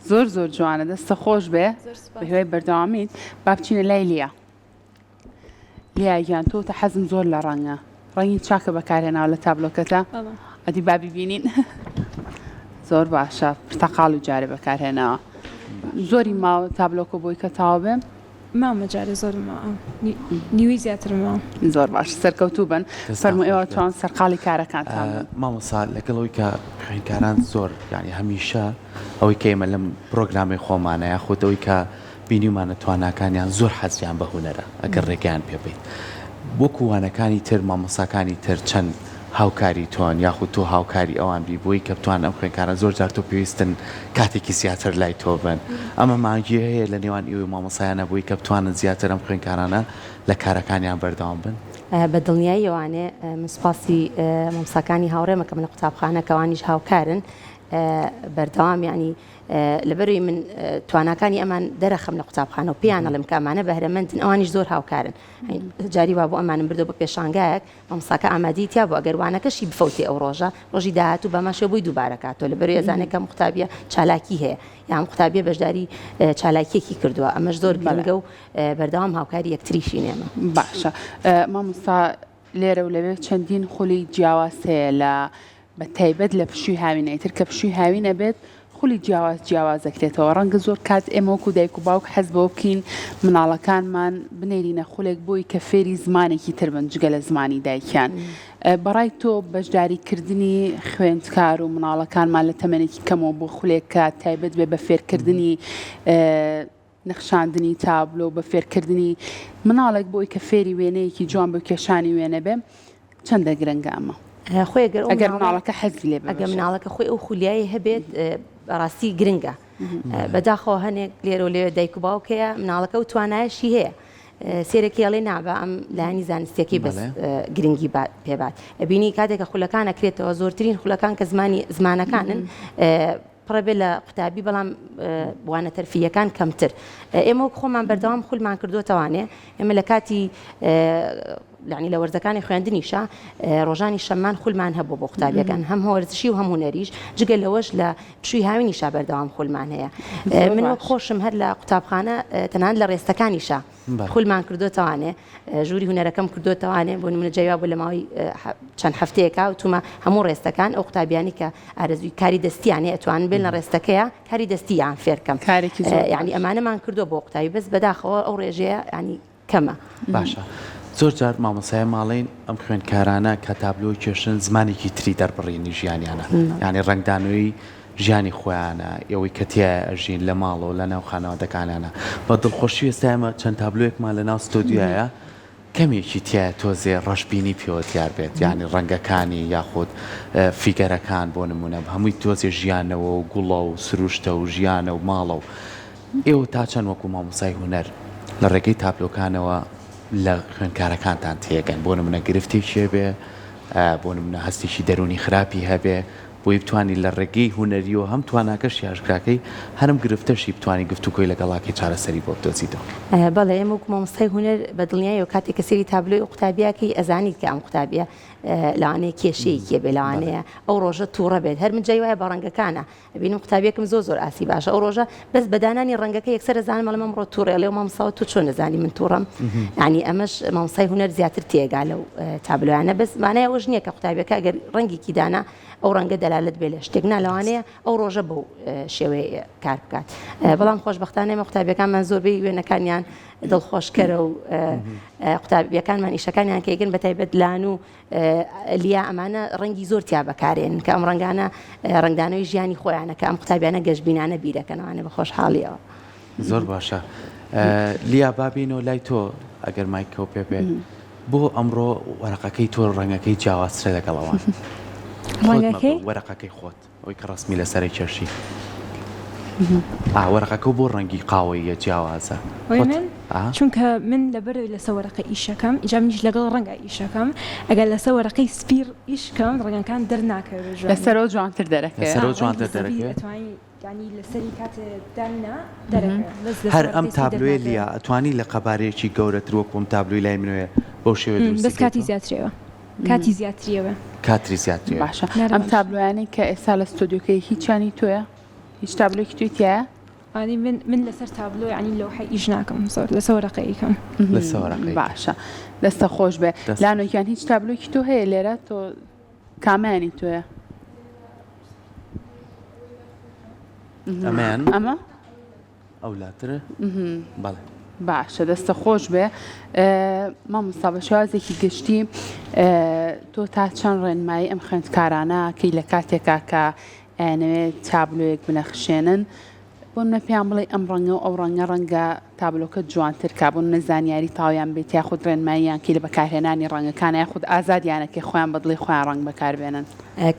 [SPEAKER 2] زۆر جوانە دەستە خۆش بێ بەهێوەی بەردەوامیت با بچینە لای لیایان تۆ تا حەزم زۆر لە ڕەنگی چاکە بەکارهێناوە لە تابلۆکەتە ئەدی بابی بینین زۆر باشە پرتەقاڵ و جارێ بەکارهێناوە زۆری ماوە تابلۆکە بۆی کە تاوا بێ
[SPEAKER 6] مامە جارێ زۆر نیوی زیاتر ماوە
[SPEAKER 2] زۆر باش سەرکەوتوو بن فەرمو ئێوە توان سەرقاڵی کارەکانتان
[SPEAKER 1] مامۆستا لەگەڵەوەی کە خوێندکاران زۆر یعنی هەمیشە ئەوەی کە ئێمە لەم پرۆگرامی خۆمانە یاخودەوەی کە بینیمانە تواناکانیان زۆر حەزیان بە هونەرە ئەگەر ڕێگەیان پێ بێت وەکو وانەکانی تر مامۆستاکانی تر چەند هاوکاری تۆن یاخود تۆ هاوکاری ئەوان بی بۆی کە بتوان ئەم خوێنکاران زۆر جار تۆ پێویستن کاتێکی زیاتر لای تۆ بن ئەمە مانگی هەیە لە نێوان ئێوەی مامۆسایانە بۆی کە بتوانن زیاتر ئەم خوێنکارانە لە کارەکانیان بەردەوام بن
[SPEAKER 3] بە دڵنیایی ئەوانێ مسپاسی مامۆستاکانی هاوڕێمەکەم لە قوتابخانەکەوانیش هاوکارن بەردەوام ینی لەبەروی من تواناکانی ئەمان دەرەخەم لە قوتابخانە و پیانە لەم کامانە بەهرەمەندن ئەوانیش زۆر هاوکارن جاری وا بۆ ئەمانم بردو بە پێشانگایەک مامۆستاکە ئامادەیتیا بۆ ئەگەر وانەکەشی بفەوتی ئەو ڕۆژی داهاتوو بەماشە بۆی دووبارەکاتەوە لەبەروی ئەزانێکە قوتابیە چالاکی هەیە یان قوتابیە بەشداری چالاکیەکی کردووە ئەمەش زۆر گرنگە و بەردەوام هاوکاری یەکتریشی نێمە
[SPEAKER 2] باشە مامۆستا لێرە و لەوێ چەندین خولی جیاواز هەیە لە بە تایبەت لە پشووی هاوینەیتر کە پشووی هاوینە بێت خولی جیاواز دەکرێتەوە ڕەنگە زۆر کات ئێمە وەکو دایک و باوک حەز بۆ بکەین مناڵەکانمان بنێرینە خولێک بۆی کە فێری زمانێکی تر بن جگە لە زمانی دایکیان بەڕای تۆ بەشداریکردنی خوێندکار و مناڵەکانمان لە تەمەنێکی کەمەوە بۆ خولێکە تایبەت بێ بە فێرکردنی نەخشاندنی تابلۆ بە فێرکردنی مناڵێک بۆی کە فێری وێنەیەکی جوان بە کێشانی وێنە بێ چەندە گرنگە ئەمە ئەگەر مناڵەکە حەزی لێ
[SPEAKER 3] ئەگەر مناڵەکە خۆی ئەو خولیایی هەبێت بەڕاستی گرنگە بەداخەوە هەنێک لێرە و لێوێ دایک و باوکەیە مناڵەکە و توانایشی هەیە سێرەکی ئەڵێ نابە ئەم لایانی زانستیەکەی بەس گرنگی پێبات ئەبینی کاتێکە خولەکان ئەکرێتەوە زۆرترین خولەکان کە زمانەکانن پڕەبێ لە قوتابی بەڵام بوانە تەرفیەکان کەمتر ئێمە وەک خۆمان بەردەوام خولمان کردوتەوانێ ئێمە لە کاتی یعنی لە وەرزەکانی خوێندنیشە ڕۆژانی شەممان خولمان هەبوو بۆ قوتابیەکان هەم وەرزشی و هەموو نەریش جگە لەوەش لە پشووی هاوینیشا بەردەوام خولمان هەیە من وەک خۆشم هەر لە قوتابخانە تەنان لە ڕێستەکانیشە خولمان کردوتەوانێ ژووری هونەرەکەم کردوتەوانێ بۆ نمونە جیاوا بوو لە ماوەی چەند هەفتەیەکە وتومە هەموو ڕێستەکان ئەو قوتابیانی کە ئارەزووی کاری دەستیانێ ئەتوان بێن لە ڕێستەکەیە کاری دەستیان فێرکەم یعنی ئەمانەمان کردو بۆ قوتابی بەس بەداخەوە ئەو ڕێژەیە ینی کەمە
[SPEAKER 1] باشە زۆر جار مامۆسایە ماڵین ئەم خوێندکارانە کە تابلۆی کێشن زمانێکی تری دەربڕینی ژیانیانە یعنی ڕنگدانەوەی ژیانی خۆیانە ئەوەی کەتیە ئەژین لە ماڵەوە لە ناو خانەوەدەکانانە بە دڵخۆشی ئێستامە چەند تابلۆیەکمان لە ناو ستۆدیایە کەمێکی تایە تۆزێ ڕەشببینی پێوە دیار بێت یعنی ڕەنگەکانی یاخود فیگەرەکان بۆ نمونە هەمووی تۆزێ ژیانەوە و گوڵە و سروشتە و ژیانە و ماڵە و ئێوە تا چەند وەکو مامۆسای هونەر لە ڕێگەی تابلۆکانەوە لە خوێندکارەکانتان تێگەن بۆ نمونە گرفتێکی هەبێ بۆ نمونە هەستێکی دەرونی خراپی هەبێ بۆی بتوانانی لە ڕێگەی هونەری و هەم تواناکەش یاژکراکەی هەرم گرفتەشی بتوانانی گفتوگۆی لەگەڵاکی چارەسەری بۆ بدۆزیتەوە
[SPEAKER 3] بەڵێ ئێمە وەکو مامۆستای هونەر بە دڵنیایەوە کاتێک کە سێری تابلۆی قوتابیەکەی ئەزانیت کە ئەم قوتابیە لەوانەیە کێشەیەکیە بێ لەوانەیە ئەو ڕۆژە تووڕە بێت هەر من جای وایە بە ڕەنگەکانە ببینم قوتابیەکەم زۆر ئاسی باشە ئەو ڕۆژە بەس بەدانانی ڕەنگەکە یەکسەر ئەزانم مەڵە ئەمڕۆ تووڕێ لێو مامۆستاوە تو چۆن نەزانی من تووڕەم یعنی ئەمەش مامۆستای هونەر زیاتر تێگا لەو تابلۆیانە بەس مانای ئەوەش نییە کە قوتابیەکە ئەگەر ڕەنگێکی دانا ئەو ڕەنگە دەلالت بێ لە شتێک لەوانەیە ئەو ڕۆژە بەو شێوەیە کار بکات بەڵام خۆشبەختانە ئێمە قوتابیەکانمان زۆربەی وێنەکانیان دڵخۆشکەرە و قوتابیەکانمان ئیشەکانیان کەیگەن بە تایبەت لان و لیا ئەمانە ڕەنگی زۆر تیا بەکارێن کە ئەم ڕەنگانە ڕنگدانەوەی ژیانی خۆیانە کە ئەم قوتابیانە گەشتبینانە بیرەکەنەوانە بە خۆشحاڵیەوە
[SPEAKER 1] زۆر باشە لیا بابینەوە لای تۆ ئەگەر مایکەوە پێ بێت بۆ ئەمڕۆ وەرەقەکەی تۆ ڕەنگەکەی جیاوازترە لەگەڵەوان وەرەقەکەی خۆت ئەوەی کە ڕستمی لەسەری کێشی وەرەقەکە بۆ ڕەنگی قاوەیە جیاوازە
[SPEAKER 6] چونکە من لەبەر لەسەر وەرەقە ئیشەکەم ئیجامیش لەگەڵ ڕەنگە ئیشەکەم ئەگەر لەسەر وەرەقەی سپیر ئیشکەم ڕەنگەکان دەرناکەوێت
[SPEAKER 2] لەسەرەوە جوانتر دەرەکەوێت
[SPEAKER 6] ینی لەسەری کاتە دانا دەرەکە
[SPEAKER 1] هەر ئەم تابلوێ لیا ئەتوانی لە قەبارەیەکی گەورەتر وەکوم تابلوی لای منوێ بەو شێوە
[SPEAKER 6] بەس کاتی زیاترەوە کاتی زیاتریەوە
[SPEAKER 1] کاتری زیاتری
[SPEAKER 2] باشە
[SPEAKER 6] نەرم
[SPEAKER 2] ئەم تابلویانی کە ئێستا لە ستۆدیۆکەی هیچیانی تۆیە هیچ تابلۆکی تویتیە
[SPEAKER 6] ئانی من لەسەر تابلۆ ینی لەوحە ئیش ناکەم زۆر لەسەر وەرەقەیەکەم
[SPEAKER 1] لە سەوەڕقی
[SPEAKER 2] باشە دەستە خۆش بێ
[SPEAKER 1] دەست-
[SPEAKER 2] لاانۆکیان هیچ تابلۆکی تۆ هەیە لێرە تۆ کامیانی تۆیە
[SPEAKER 1] ئەمەیان
[SPEAKER 2] ئەمە
[SPEAKER 1] ئەولاترە بەڵێ
[SPEAKER 2] باشە دەستە خۆش بێ مامۆستا بە شێوازێکی گشتی تۆ تا چەند ڕێنمایی ئەم خوێندکارانە کەی لە کاتێکا کە ئەیانەوێت تابلۆیەک بنەخشێنن بۆ منە پێیان بڵێ ئەم ڕەنگە و ئەو ڕەنگە ڕەنگە تابلۆکە جوانتر کا بۆ نەزانیاری تاویان بێت یاخود ڕێنماییان کەی لە بەکارهێنانی ڕەنگەکان یاخود ئازادیانەکە خۆیان بەدڵی خۆیان ڕەنگ بەکاربێنن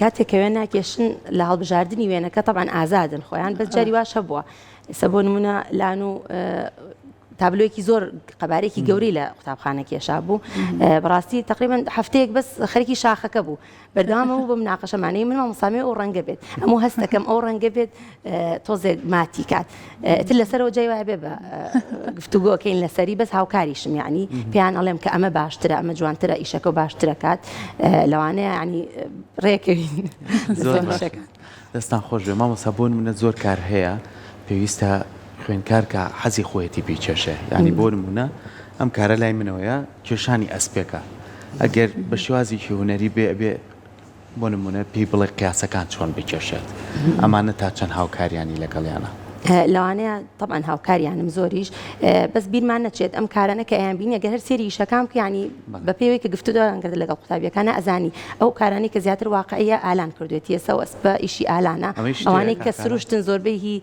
[SPEAKER 3] کاتێک وێن ناکێشن لە هەڵبژاردننی وێنەکە طبعاً ئازادن خۆیان بەس جاری واش هەبووە ئێستا بۆ نمونە لان و تابلۆیەکی زۆر قەبارێکی گەوری لە قوتابخانە کێشا بوو بەڕاستی تقریبا هەفتەیەک بەس خەرکی شاخەکە بوو بەردەوامە بوو بە مناقەشەمانەی من مامۆستامێ ئەو ڕەنگە بێت ئەموو هەستەکەم ئەو ڕەنگە بێت تۆزێک ماتی کات تر لەسەرەوە جای وایە بێ بە گفتوگۆکەین لەسەری بەس هاوکاریشم یعنی پێیان ئەڵێم کە ئەمە باشترە ئەمە جوانترە ئیشەکە و باشترە کات لەوانەیە ینی ڕێکەوین
[SPEAKER 1] زۆر دەستان خۆش بێ مامۆستا بۆ منە زۆر کار هەیە پێویستە خوێنکار کە حەزی خۆیەتی پێچێشێ ینی بۆ نمونە ئەم کارە لای منەوەیە کێشانی ئەسپێکە ئەگەر بە شێوازێکی هوەری بێ ئەبێ بۆ نمونە پێی بڵێ قیاسەکان چۆن بکێشێت ئەمانە تا چەند هاوکاریانی لەگەڵیانە
[SPEAKER 3] لەوانەیە طبعاً هاوکاریانم زۆریش بەس بیرمان نەچێت ئەم کارانە کە ئەیان بینی ئەگەر هەر سێری ئیشەکان ینی بە پێوەی کە گفتوگۆیان کرد لەگەڵ قوتابیەکانە ئەزانی ئەو کارانی کە زیاتر واقعیە ئالان کردوێتی ئێستا ئەسپە ئیشی ئالانە ئەوانەی کە سروشتن زۆربەی هی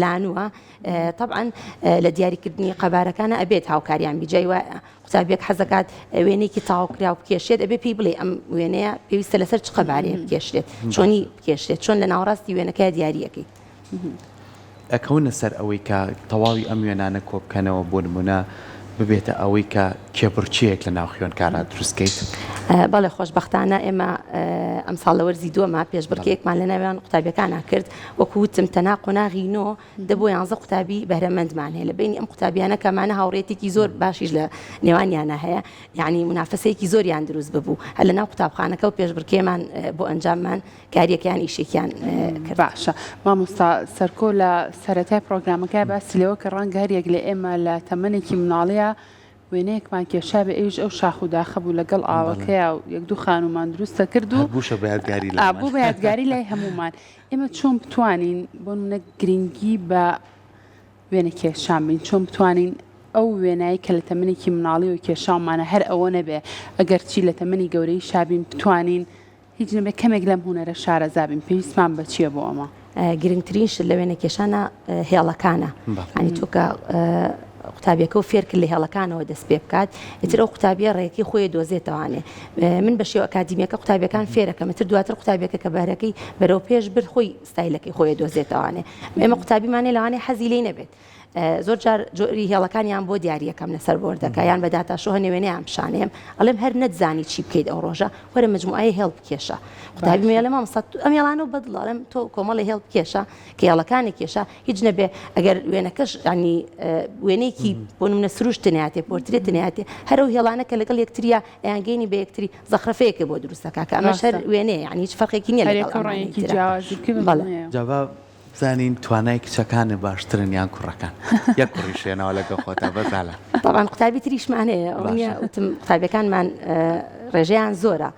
[SPEAKER 3] لانووە طبعاً لە دیاریکردنی قەبارەکانە ئەبێت هاوکاریان بیجای وایە قوتابیەک حەزەکات وێنێکی تاواوکرا و بکێشێت ئەبێ پێی بڵێ ئەم وێنەیە پێویستە لەسەر چ قەبارەیە بکێشێت چۆنی بکێشێت چۆن لە ناوەڕاستی وێنەکە دیاریەکەی
[SPEAKER 1] ئەکەونە سەر ئەوەی کە تەواوی ئەم وێنانە کۆبکەنەوە بۆ نمونە ببێتە ئەوەی کە کێبڕچیەک لە ناو خوێنکارە دروستکەیت
[SPEAKER 3] بەڵێ خۆشببختانە ئێمە ئەم ساڵە وەرزی دووەمە پێشبڕکەیەکمان لە ناویان قوتابیەکانە کرد وەکوتم تەنا قۆناغینۆ دەبۆ 11 قوتابی بەرەمەندمان هەیە لە بینی ئەم قوتابیانە کەمانە هاوڕێتێکی زۆر باشیش لە نێوانیانە هەیە یعنی منافسەیەکی زۆریان دروست ببوو هەر لە ناو قوتابخانەکە و پێشبڕکێمان بۆ ئەنجاممان کاریەکەیان ئیشێکیان کرد
[SPEAKER 2] باشە مامۆستا سەرکۆ لە سەرەتای پرۆگرامەکە باسی لەوە کە ڕەنگە هەریەک لە ئێمە لە تەمەنێکی مناڵەیە وێنەیەکمان کێشا بە ئەویش ئەو شاخ و داخە بوو لەگەڵ ئاوەکەیە و یەک دوو خانومان دروستە کرد و
[SPEAKER 1] بووشە بە یادگاری
[SPEAKER 2] بوو بە یادگاری لای هەمومان ئێمە چۆن بتوانین بۆ منە گرنگی بە وێنە کێشان بین چۆن بتوانین ئەو وێنایی کە لە تەمەنێکی مناڵی و کێشاومانە هەر ئەوە نەبێ ئەگەر چی لە تەمەنی گەورەی شابین بتوانین هیچ نەبێ کەمێک لەم هوەرە شارەزابین پێویستمان بە چییە بۆ ئەمە
[SPEAKER 3] گرنگترین شت لە وێنە کێشانە هێڵەکانە ینی تۆ کە قوتابیەکە و فێرکرد لە هێڵەکانەوە دەست پێ بکات ئیتر ئەو قوتابیە ڕێکی خۆی دۆزێتەوانێ من بە شێوە ئەکادیمیەکە قوتابیەکان فێرەکەم تر دواتر قوتابیەکە کە بارەکەی بەرەو پێش بر خۆی ستایلەکەی خۆی دۆزێتەوانێ ئێمە قوتابیمانێ لەوانێ حەزی لێ نەبێت زۆر جار جۆری هێڵەکانیان بۆ دیاریەکەم لەسەر بۆردەکە یان بە داتاشۆ نێوێنەیان پیشانەیەم ئەڵێم هەر نەتزانی چی بکەیت ئەو ڕۆژە وەرە مجموعەیە هێڵ بکێشە قوتابی مێ لە مامۆستا ئەم هێڵانە و بەدڵ ئەڵێم تۆ کۆمەڵی هێڵ بکێشە کە هێڵەکانی کێشە هیچ نەبێ ئەگەر وێنەکەش ینی وێنەیەکی بۆ نمونە سروشتنیاتێ پۆرترێتنیاتێ هەرو هێڵانە کە لەگەڵ یەکتریە ئەیانگەینی بە یەکتری زەخرەفەیەکە بۆ دروستەکە کە ئەمەش هەر وێنەیە یعنی هیچ فەرقێکی نییە
[SPEAKER 2] لەگەڵ
[SPEAKER 1] زانین توانای کچەکانە باشترن یان کوڕەکان یەک کوڕیشێنەوە لەگە خۆتا بەزالە
[SPEAKER 3] طبعاً قوتابی تریشمان هەیە ئەوە وتم قوتابیەکانمان ڕێژەیان زۆرە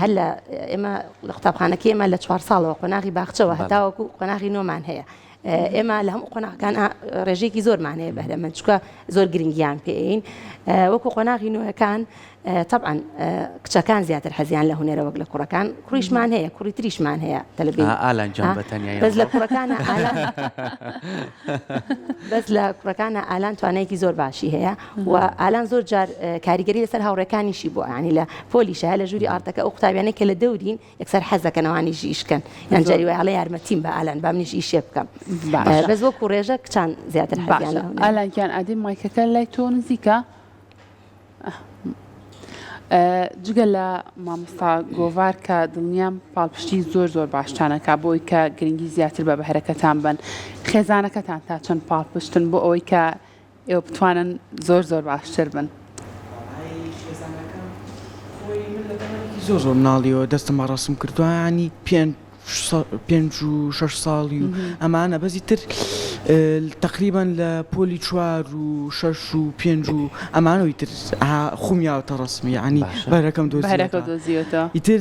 [SPEAKER 3] هەر لە ئێمە لە قوتابخانەکە ئێمە لە 4 ساڵەوە قۆناغی باخچەوە هەتاوەکو قۆناغی نۆمان هەیە ئێمە لە هەموو قۆناغەکان ڕێژێکی زۆرمان هەیە بەهرەمەند چکە زۆر گرنگیان پێین وەکو قۆناغی نوێەکان طبعاً کچەکان زیاتر حەزیان لە هونێرە وەک لە کوڕەکان کوڕیشمان هەیە کوڕی تریشمان هەیە تەلەبین
[SPEAKER 1] ئالان جان بەتەنیا
[SPEAKER 3] بەس لە کوڕەکانە ئالان بەس لە کوڕەکانە ئالان توانایەکی زۆر باشی هەیە و ئالان زۆر جار کاریگەری لەسەر هاوڕێکانیشی بۆ ینی لە پۆلیشە لە ژووری ئارتەکە ئەو قوتابیانەی کە لە دەورین یەکسەر حەزەکەنەوانیش ئیشکەن یان جاری وای هەڵێ یارمەتیم بە ئالان با منیش ئیشێ بکەم بەس وەکو ڕێژە کچان زیاتر حەزیان لە هونێرە
[SPEAKER 2] ئالانکیان ئادی مایکەکە لای تۆ نزیکە جگە لە مامۆستا گۆڤار کە دڵنیام پاڵپشتی زۆر باشتانەکە بۆی کە گرنگی زیاتر بە بەهرەکەتان بن خێزانەکەتان تا چەند پاڵپشتن بۆ ئەوەی کە ئێوە بتوانن زۆر باشتر بن.
[SPEAKER 5] خێزانەکە خۆی من لە زۆر مناڵیەوە دەستم ڕاستم کردووە ینی 5 ساڵی و ئەمانە بەزی تر تقریبان لە پۆلی 4 و 6 و 5 و ئەمانەوەی تر خومیاوتە ڕسمی ینی بەرەکەم
[SPEAKER 2] دۆزیێتەوە
[SPEAKER 5] ئیتر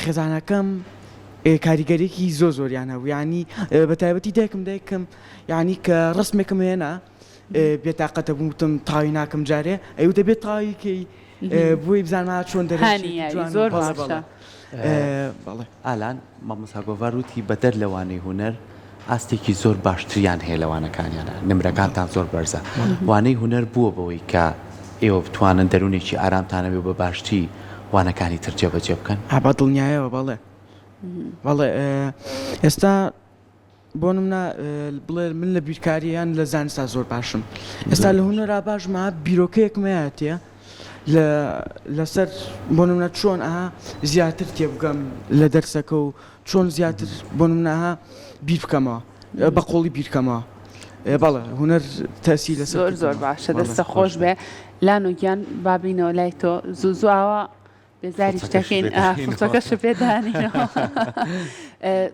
[SPEAKER 5] خێزانەکەم کاریگەرێکی زۆریان هەبوو ینی بە تایبەتی دایکم ینی کە ڕسمێکم هێنا بێتاقەتە بووتم تاوی ناکەم جارێ ئەو دەبێت تاویکەی بۆی بزانما چۆن
[SPEAKER 2] زۆر باشە.
[SPEAKER 1] ئالان مامۆستا گۆڤار وتی بەدەر لەوانەی هوەر ئاستێکی زۆر باشتریان هەیە لەوانەکانیانە نمرەکانتان زۆر بەرزە وانەی هوەر بووە بەوەی کە ئێوە بتوانن دەروونێکی ئارامتانەوێ بە باشتی وانەکانی تر جێبەجێ بکەن
[SPEAKER 5] ئابا دڵنیایەوە بەڵێ ئێستا بۆ نمونە بڵێ من لە بیرکاریان لە زانستا زۆر باشم ئێستا لە هوەرا باشمە بیرۆکەیەکمەیەتە لەسەر بۆ نمونە چۆن زیاتر تێبگەم لە دەرسەکە و چۆن زیاتر بۆ نمونەها بیر بکەمەوە بە قۆڵی بیرکەمەوە بەڵێ هوەر تەسی لەسەر
[SPEAKER 2] زۆر باشە دەستە خۆش بێ لاانوگیان بابینەوە لای تۆ زووزواوە بێزاری شتەکەین فوتەکەش پێدانینەوە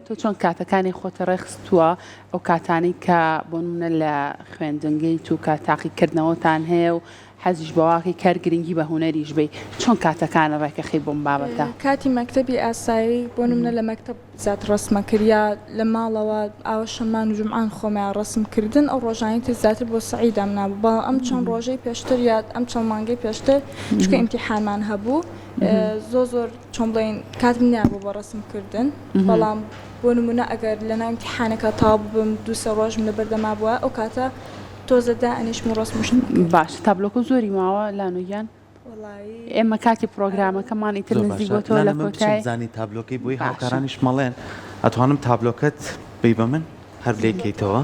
[SPEAKER 2] تۆ چۆن کاتەکانی خۆتە ڕێخستووە ئەو کاتانی کە بۆ نمونە لە خوێندنگەی تو کە تاقیکردنەوەتان هەیە و حەزیش بەواقعی کارگرنگی بە هوەریش بێ چۆن کاتەکانە ڕێکەخی بۆم بابەتە
[SPEAKER 4] کاتی مەکتەبی ئاسایی بۆ نمونە لە مەکتەب زیات ڕسمەکردیا لە ماڵەوە ئاوە شەمان و جمعان خۆمیان ڕسمکردن ئەو ڕۆژانی تر زیاتر بۆ سعیدام نابوو بە ئەم چەند ڕۆژەی پێشتر یا ئەم چەند مانگەی پێشتر چکە ئیمتیحانمان هەبوو زۆر چۆن بڵین کاتم نیابوو بە ڕسمکردن بەڵام بۆ نمونە ئەگەر لە ناو ئیمتیحانەکە تاو ببم 2 ڕۆژم لە بەردەما بووە ئەو کاتە تۆزەدا ئەنیشم و ڕسمشت
[SPEAKER 2] باش تابلۆکە زۆری ماوە لاانوگیان ئێمە کاتی پرۆگرامەکەمان ئیتر نزیک بۆ تۆ لە کۆتای
[SPEAKER 1] زانی تابلۆکەی بۆی هاوکارانیش مەڵێن ئەتوانم تابلۆکەت بی بە من هەر لێکیتەوە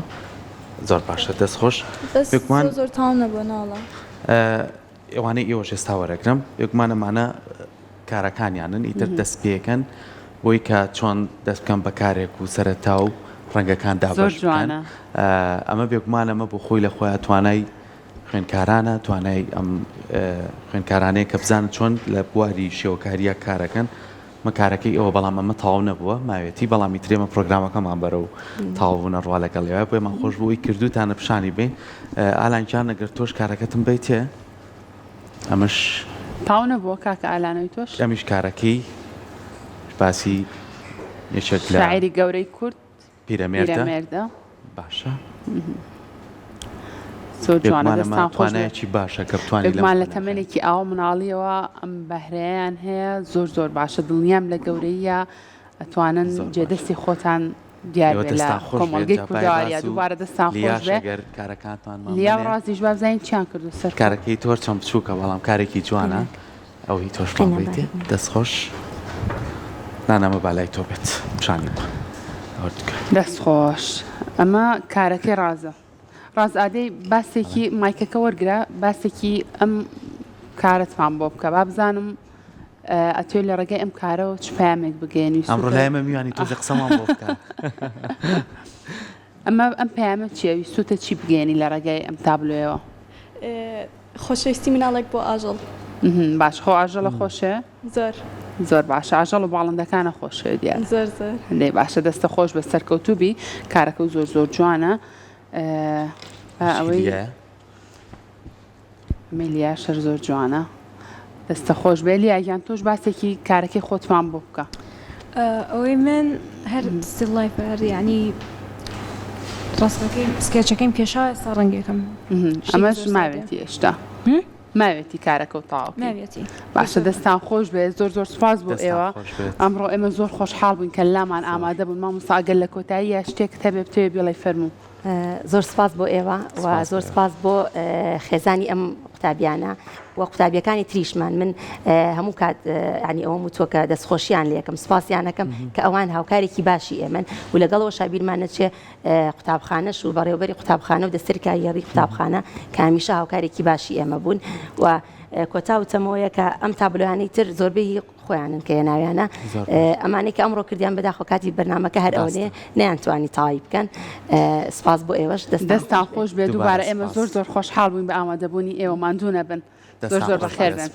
[SPEAKER 1] زۆر باشە دەستخۆش
[SPEAKER 4] زۆر تاو نەبوو ناڵە
[SPEAKER 1] ئەوانەی ئێوەش ئێستا وەرەگرم یەکمانەمانە کارەکانیانن ئیتر دەست پێکەن بۆی کە چۆن دەست بکەم بە کارێک و سەرەتا و ڕەنگەکان دابش بکەن ئەمە بێگومانەمە بۆ خۆی لە خۆیان توانای خوێندکارانە توانای ئەم خوێندکارانەیە کە بزانن چۆن لە بواری شێوەکاریە کارەکەن مەکارەکەی ئەوە بەڵام ئەمە تاو نەبووە ماوێتی بەڵامی ترێمە پرۆگرامەکەمان بەرە و تاوبوونە ڕوا لەگەڵ لێوە بۆێمان خۆش بووی کردوتانە پیشانی بین ئالانجان ئەگەر تۆش کارەکەتم بیتێ ئەمەش
[SPEAKER 2] تاو نەبووە کاکە ئالانەوەی تۆش
[SPEAKER 1] ئەمیش کارەکەی باسی یەکێک لە
[SPEAKER 2] شاعیری گەورەی کورد
[SPEAKER 1] پیرەمێردە باشە
[SPEAKER 2] زۆر جوانە دەستان خۆش
[SPEAKER 1] توانایەکی باشە کە بتوانێت
[SPEAKER 2] لەمان لە تەمەێکی ئاوە مناڵیەوە ئەم بەهرەیان هەیە زۆر باشە دڵنیام لە گەورەیە ئەتوانن جێدەستی خۆتان دیار لە کۆمەڵگەی کورداوارە دووبارە دەستان خۆش بێ
[SPEAKER 1] کارەکانتان
[SPEAKER 2] لیا ڕازیش بابزانین چیان کردو سەر
[SPEAKER 1] کارەکەی تۆر چەند بچووکە بەڵام کارێکی جوانە ئەو هی تۆش بیتێ دەستخۆش نانەمە بالای تۆ بێت پیشانی
[SPEAKER 2] دەستخۆش ئەمە کارەکەی ڕازە ڕاز ئادەی باسێکی مایکەکە وەرگرا باسێکی ئەم کارتمان بۆ بکە با بزانم ئەتوێ لە ڕێگەی ئەم کارەوە چ پامێک بگەێنی
[SPEAKER 1] ئەمڕۆ لایمە میوانی تۆ قسەمان بۆ بکە
[SPEAKER 2] ئەمە ئەم پامە چێوی سوتە چی بگەێنی لە ڕێگەی ئەم تابلۆیەوە
[SPEAKER 7] خۆشەویستی مناڵێک بۆ ئاژەڵ
[SPEAKER 2] باش خۆ ئاژەڵە خۆشە زۆر باشە ئاژەڵ و باڵندەکانە خۆشە دیار لێ باشە دەستە خۆش بە سەرکەوتوبی کارەکە و زۆر جوانە ئەوەی ملیە شەر زۆر جوانە دەستە خۆش بێلی ئاگیان تۆش باسێکی کارەکەی خۆتمان بۆ بکە
[SPEAKER 6] ئەوەی من هەر ستیل لایف ینی ڕاستەکەی سکێچەکەیم پێشا ئێستا ڕەنگێکم
[SPEAKER 2] ئەمەش ماوێتی هێشتا ماوێتی کارەکە و تاو باشە دەستان خۆش بێ زۆر سپاس بۆ ئێوە ئەمڕۆ ئێمە زۆر خۆشحاڵ بووین کە لامان ئامادە بوون مامۆستا ئەگەر لە کۆتاییە شتێک هەبێ بتوێ بڵێ فەرموو
[SPEAKER 3] زۆر سپاس بۆ ئێوە و زۆر سپاس بۆ خێزانی ئەم قوتابیانە و قوتابیەکانی تریشمان من هەموو کات ینی ئەوە وتووە کە دەستخۆشییان لێکم سپاسیانەکەم کە ئەوان هاوکارێکی باشی ئێمن و لەگەڵەوە شابیرمان نەچێ قوتابخانەش و بەڕێوەبەری قوتابخانە و دەستەرکاریێڕی قوتابخانە کە هەمیشە هاوکارێکی باشی ئێمە بوون و کۆتا وتەمەوەیە کە ئەم تابلۆیانەی تر زۆربەی خۆیانن کە هێناویانە ئەمانەی کە ئەمڕۆ کردیان بەداخۆ کاتی بەرنامەکە هەر ئەوەیە نەیانتوانی تاوای بکەن سپاس بۆ ئێوەش
[SPEAKER 2] دەستان خۆش بێ دووبارە ئێمە زۆر خۆشحاڵ بووین بە ئامادەبوونی ئێوە ماندوو نەبن زۆر بەخێر بن